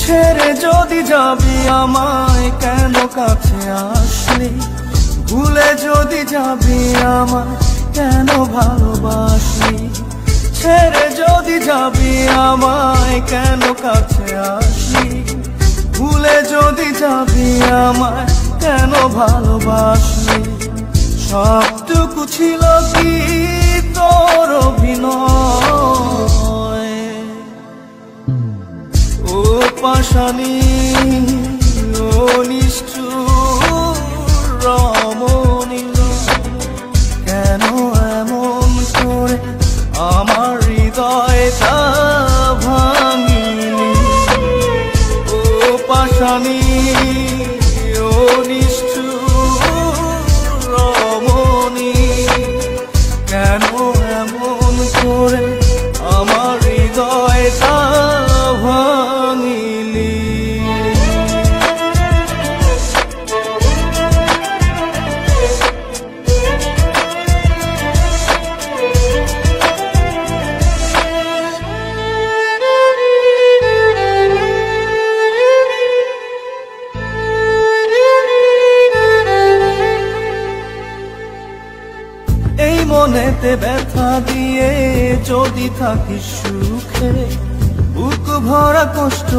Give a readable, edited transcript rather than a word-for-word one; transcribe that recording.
ছেড়ে যদি যাবি আমায় কেন কাছে আসলি, ভুলে যদি যাবি আমায় কেন ভালোবাসলি। ছেড়ে যদি যাবি আমায় কেন কাছে আসলি, ভুলে যদি যাবি আমায় কেন ভালোবাসলি। সবটুকু ছিল কি তোর অভিনয়, ও পাশানি ও নিষ্ঠুর রমণী, কেন এমন করে আমার হৃদয়টা ভাঙিলি। ও পাশানি ও নিষ্ঠুর রমণী, কেন এমন করে আমার হৃদয়টা ভাঙিলি। এই মনেতে ব্যথা দিয়ে যদি থাকিস সুখে, বুক ভরা কষ্ট